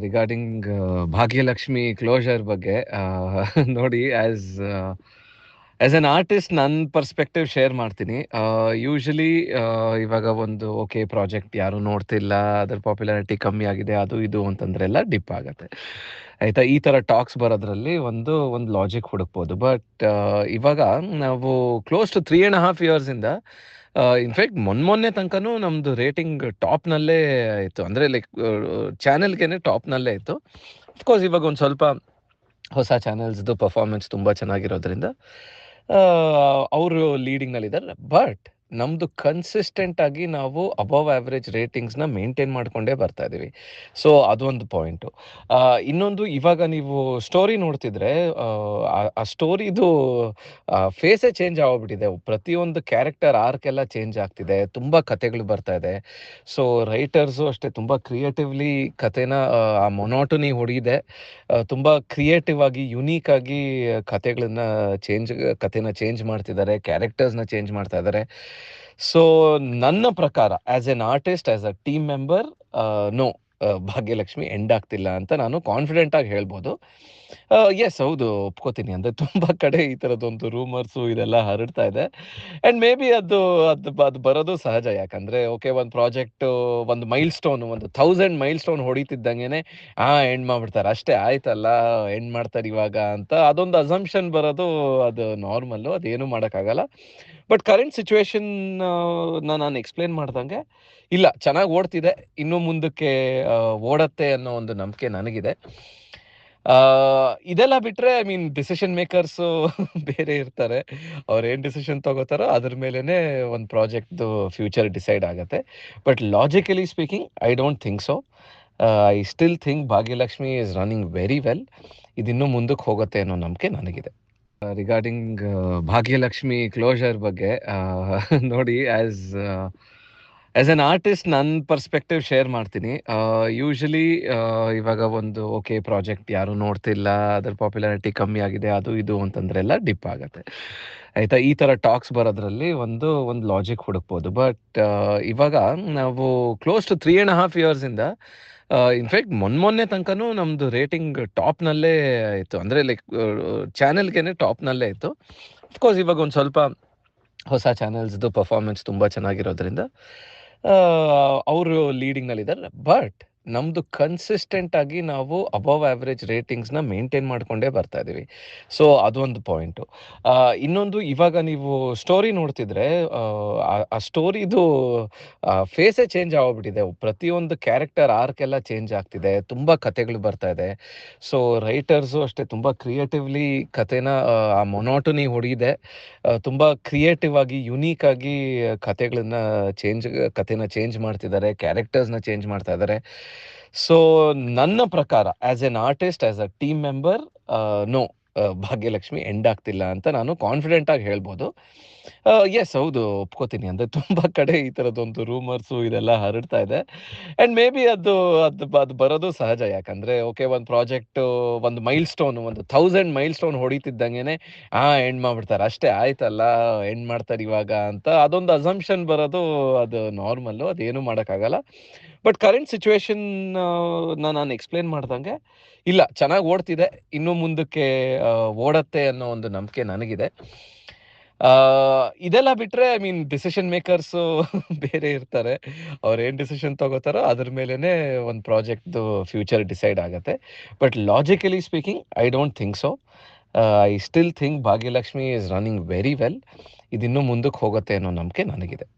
Regarding Bhagyalakshmi closure ಬಗ್ಗೆ ನೋಡಿ as an artist ನನ್ನ ಪರ್ಸ್ಪೆಕ್ಟಿವ್ ಶೇರ್ ಮಾಡ್ತೀನಿ. ಯೂಶಲಿ ಇವಾಗ ಒಂದು ಓಕೆ ಪ್ರಾಜೆಕ್ಟ್ ಯಾರು ನೋಡ್ತಿಲ್ಲ, ಅದ್ರ ಪಾಪ್ಯುಲಾರಿಟಿ ಕಮ್ಮಿ ಆಗಿದೆ, ಅದು ಇದು ಅಂತಂದ್ರೆಲ್ಲ ಡಿಪ್ ಆಗುತ್ತೆ. ಆಯ್ತಾ, ಈ ಥರ ಟಾಕ್ಸ್ ಬರೋದ್ರಲ್ಲಿ ಒಂದು ಲಾಜಿಕ್ ಹುಡುಕ್ಬೋದು. ಬಟ್ ಇವಾಗ ನಾವು ಕ್ಲೋಸ್ ಟು 3.5 ಇಯರ್ಸಿಂದ ಇನ್ಫ್ಯಾಕ್ಟ್ ಮೊನ್ನೆ ತನಕನೂ ನಮ್ಮದು ರೇಟಿಂಗ್ ಟಾಪ್ನಲ್ಲೇ ಇತ್ತು. ಅಂದರೆ ಲೈಕ್ ಚಾನೆಲ್ಗೆ ಟಾಪ್ನಲ್ಲೇ ಇತ್ತು. ಅಫ್ಕೋರ್ಸ್ ಇವಾಗ ಒಂದು ಸ್ವಲ್ಪ ಹೊಸ ಚಾನೆಲ್ಸ್ದು ಪರ್ಫಾರ್ಮೆನ್ಸ್ ತುಂಬ ಚೆನ್ನಾಗಿರೋದ್ರಿಂದ ಅವರು ಲೀಡಿಂಗ್ನಲ್ಲಿದ್ದಾರೆ. ಬಟ್ ನಮ್ಮದು ಕನ್ಸಿಸ್ಟೆಂಟ್ ಆಗಿ ನಾವು ಅಬವ್ ಆವ್ರೇಜ್ ರೇಟಿಂಗ್ಸ್ನ ಮೇಂಟೈನ್ ಮಾಡ್ಕೊಂಡೇ ಬರ್ತಾ ಇದ್ದೀವಿ. ಸೊ ಅದೊಂದು ಪಾಯಿಂಟು. ಇನ್ನೊಂದು, ಇವಾಗ ನೀವು ಸ್ಟೋರಿ ನೋಡ್ತಿದ್ರೆ ಆ ಸ್ಟೋರಿದು ಫೇಸೇ ಚೇಂಜ್ ಆಗೋಗ್ಬಿಟ್ಟಿದೆ. ಪ್ರತಿಯೊಂದು ಕ್ಯಾರೆಕ್ಟರ್ ಆರ್ಕ್ ಎಲ್ಲ ಚೇಂಜ್ ಆಗ್ತಿದೆ, ತುಂಬ ಕತೆಗಳು ಬರ್ತಾ ಇದೆ. ಸೊ ರೈಟರ್ಸು ಅಷ್ಟೇ ತುಂಬ ಕ್ರಿಯೇಟಿವ್ಲಿ ಕತೆನ ಆ ಮೊನೋಟನಿ ಹೊಡಿದೆ, ತುಂಬ ಕ್ರಿಯೇಟಿವ್ ಆಗಿ ಯುನೀಕ್ ಆಗಿ ಕತೆನ ಚೇಂಜ್ ಮಾಡ್ತಿದ್ದಾರೆ, ಕ್ಯಾರೆಕ್ಟರ್ಸ್ನ ಚೇಂಜ್ ಮಾಡ್ತಾ ಇದ್ದಾರೆ. ಸೊ ನನ್ನ ಪ್ರಕಾರ as an artist, as a team member, no, Bhagyalakshmi end ಆಗ್ತಿಲ್ಲ ಅಂತ ನಾನು ಕಾನ್ಫಿಡೆಂಟ್ ಆಗಿ ಹೇಳ್ಬೋದು. ಎಸ್, ಹೌದು, ಒಪ್ಕೋತೀನಿ. ಅಂದರೆ ತುಂಬ ಕಡೆ ಈ ಥರದ್ದೊಂದು ರೂಮರ್ಸು ಇದೆಲ್ಲ ಹರಡ್ತಾ ಇದೆ. ಆ್ಯಂಡ್ ಮೇ ಬಿ ಅದು ಬರೋದು ಸಹಜ. ಯಾಕಂದರೆ ಓಕೆ, ಒಂದು ಪ್ರಾಜೆಕ್ಟು ಒಂದು ಒಂದು 1000 ಮೈಲ್ ಸ್ಟೋನ್ ಹೊಡಿತಿದ್ದಂಗೆ ಎಂಡ್ ಮಾಡ್ಬಿಡ್ತಾರೆ, ಅಷ್ಟೇ ಆಯ್ತಲ್ಲ, ಎಂಡ್ ಮಾಡ್ತಾರೆ ಇವಾಗ ಅಂತ ಅದೊಂದು ಅಸಂಪ್ಷನ್ ಬರೋದು ಅದು ನಾರ್ಮಲ್ಲು, ಅದೇನು ಮಾಡೋಕ್ಕಾಗಲ್ಲ. ಬಟ್ ಕರೆಂಟ್ ಸಿಚುವೇಶನ್ ನಾನು ಎಕ್ಸ್ಪ್ಲೇನ್ ಮಾಡ್ದಂಗೆ ಇಲ್ಲ, ಚೆನ್ನಾಗಿ ಓಡ್ತಿದೆ, ಇನ್ನೂ ಮುಂದಕ್ಕೆ ಓಡತ್ತೆ ಅನ್ನೋ ಒಂದು ನಂಬಿಕೆ ನನಗಿದೆ. ಇದೆಲ್ಲ ಬಿಟ್ಟರೆ ಡಿಸಿಷನ್ ಮೇಕರ್ಸು ಬೇರೆ ಇರ್ತಾರೆ. ಅವ್ರೇನು ಡಿಸಿಷನ್ ತಗೋತಾರೋ ಅದ್ರ ಮೇಲೇ ಒಂದು ಪ್ರಾಜೆಕ್ಟ್ದು ಫ್ಯೂಚರ್ ಡಿಸೈಡ್ ಆಗುತ್ತೆ. But logically speaking, I don't think so. I still think Bhagyalakshmi is running very well. ಇದಿನ್ನೂ ಮುಂದಕ್ಕೆ ಹೋಗುತ್ತೆ ಅನ್ನೋ ನಂಬಿಕೆ ನನಗಿದೆ. ರಿಗಾರ್ಡಿಂಗ್ ಭಾಗ್ಯಲಕ್ಷ್ಮಿ ಕ್ಲೋಷರ್ ಬಗ್ಗೆ ನೋಡಿ ಆಸ್ ಎನ್ ಆರ್ಟಿಸ್ಟ್ ನನ್ನ ಪರ್ಸ್ಪೆಕ್ಟಿವ್ ಶೇರ್ ಮಾಡ್ತೀನಿ. ಯೂಶಲಿ ಇವಾಗ ಒಂದು ಓಕೆ ಪ್ರಾಜೆಕ್ಟ್ ಯಾರು ನೋಡ್ತಿಲ್ಲ, ಅದ್ರ ಪಾಪ್ಯುಲಾರಿಟಿ ಕಮ್ಮಿ ಆಗಿದೆ, ಅದು ಇದು ಅಂತಂದ್ರೆಲ್ಲ ಡಿಪ್ ಆಗುತ್ತೆ. ಆಯಿತಾ, ಈ ಥರ ಟಾಕ್ಸ್ ಬರೋದ್ರಲ್ಲಿ ಒಂದು ಲಾಜಿಕ್ ಹುಡುಕ್ಬೋದು. ಬಟ್ ಇವಾಗ ನಾವು ಕ್ಲೋಸ್ ಟು 3.5 ಇಯರ್ಸಿಂದ ಇನ್ಫ್ಯಾಕ್ಟ್ ಮೊನ್ನೆ ತನಕನೂ ನಮ್ಮದು ರೇಟಿಂಗ್ ಟಾಪ್ನಲ್ಲೇ ಇತ್ತು. ಅಂದರೆ ಲೈಕ್ ಚಾನೆಲ್ಗೆ ಟಾಪ್ನಲ್ಲೇ ಇತ್ತು. ಅಫ್ಕೋರ್ಸ್ ಇವಾಗ ಒಂದು ಸ್ವಲ್ಪ ಹೊಸ ಚಾನೆಲ್ಸ್ದು ಪರ್ಫಾರ್ಮೆನ್ಸ್ ತುಂಬ ಚೆನ್ನಾಗಿರೋದ್ರಿಂದ ಅವರು ಲೀಡಿಂಗ್ನಲ್ಲಿದ್ದಾರೆ. ಬಟ್ ನಮ್ಮದು ಕನ್ಸಿಸ್ಟೆಂಟ್ ಆಗಿ ನಾವು ಅಬವ್ ಆವ್ರೇಜ್ ರೇಟಿಂಗ್ಸ್ನ ಮೇಂಟೈನ್ ಮಾಡ್ಕೊಂಡೇ ಬರ್ತಾ ಇದ್ದೀವಿ. ಸೊ ಅದೊಂದು ಪಾಯಿಂಟು. ಇನ್ನೊಂದು, ಇವಾಗ ನೀವು ಸ್ಟೋರಿ ನೋಡ್ತಿದ್ರೆ ಆ ಸ್ಟೋರಿದು ಫೇಸೇ ಚೇಂಜ್ ಆಗೋಗ್ಬಿಟ್ಟಿದೆ. ಪ್ರತಿಯೊಂದು ಕ್ಯಾರೆಕ್ಟರ್ ಆರ್ಕೆಲ್ಲ ಚೇಂಜ್ ಆಗ್ತಿದೆ, ತುಂಬ ಕತೆಗಳು ಬರ್ತಾ ಇದೆ. ಸೊ ರೈಟರ್ಸು ಅಷ್ಟೇ ತುಂಬ ಕ್ರಿಯೇಟಿವ್ಲಿ ಕತೆನ ಆ ಮೊನೋಟನಿ ಹೊಡಿದೆ, ತುಂಬ ಕ್ರಿಯೇಟಿವ್ ಆಗಿ ಯುನೀಕ್ ಆಗಿ ಕತೆನ ಚೇಂಜ್ ಮಾಡ್ತಿದ್ದಾರೆ, ಕ್ಯಾರೆಕ್ಟರ್ಸ್ನ ಚೇಂಜ್ ಮಾಡ್ತಾ ಇದ್ದಾರೆ. ಸೊ ನನ್ನ ಪ್ರಕಾರ as an artist, as a team member, no, Bhagyalakshmi end ಆಗ್ತಿಲ್ಲ ಅಂತ ನಾನು ಕಾನ್ಫಿಡೆಂಟ್ ಆಗಿ ಹೇಳ್ಬೋದು. ಎಸ್, ಹೌದು, ಒಪ್ಕೋತೀನಿ. ಅಂದರೆ ತುಂಬ ಕಡೆ ಈ ಥರದ್ದೊಂದು ರೂಮರ್ಸು ಇದೆಲ್ಲ ಹರಡ್ತಾ ಇದೆ. ಆ್ಯಂಡ್ ಮೇ ಬಿ ಅದು ಬರೋದು ಸಹಜ. ಯಾಕಂದರೆ ಓಕೆ, ಒಂದು ಪ್ರಾಜೆಕ್ಟು ಒಂದು 1000 ಮೈಲ್ ಸ್ಟೋನ್ ಹೊಡಿತಿದ್ದಂಗೆ ಎಂಡ್ ಮಾಡ್ಬಿಡ್ತಾರೆ, ಅಷ್ಟೇ ಆಯ್ತಲ್ಲ, ಎಂಡ್ ಮಾಡ್ತಾರೆ ಇವಾಗ ಅಂತ ಅದೊಂದು ಅಸಂಪ್ಷನ್ ಬರೋದು ಅದು ನಾರ್ಮಲ್ಲು, ಅದೇನು ಮಾಡೋಕ್ಕಾಗಲ್ಲ. ಬಟ್ ಕರೆಂಟ್ ಸಿಚುವೇಶನ್ ನಾನು ಎಕ್ಸ್ಪ್ಲೇನ್ ಮಾಡ್ದಂಗೆ ಇಲ್ಲ, ಚೆನ್ನಾಗಿ ಓಡ್ತಿದೆ, ಇನ್ನೂ ಮುಂದಕ್ಕೆ ಓಡತ್ತೆ ಅನ್ನೋ ಒಂದು ನಂಬಿಕೆ ನನಗಿದೆ. ಇದೆಲ್ಲ ಬಿಟ್ಟರೆ ಡಿಸಿಷನ್ ಮೇಕರ್ಸು ಬೇರೆ ಇರ್ತಾರೆ. ಅವ್ರೇನು ಡಿಸಿಷನ್ ತಗೋತಾರೋ ಅದ್ರ ಮೇಲೇ ಒಂದು ಪ್ರಾಜೆಕ್ಟ್ದು ಫ್ಯೂಚರ್ ಡಿಸೈಡ್ ಆಗುತ್ತೆ. But logically speaking, I don't think so. I still think Bhagyalakshmi is running very well. ಇದಿನ್ನೂ ಮುಂದಕ್ಕೆ ಹೋಗುತ್ತೆ ಅನ್ನೋ ನಂಬಿಕೆ ನನಗಿದೆ.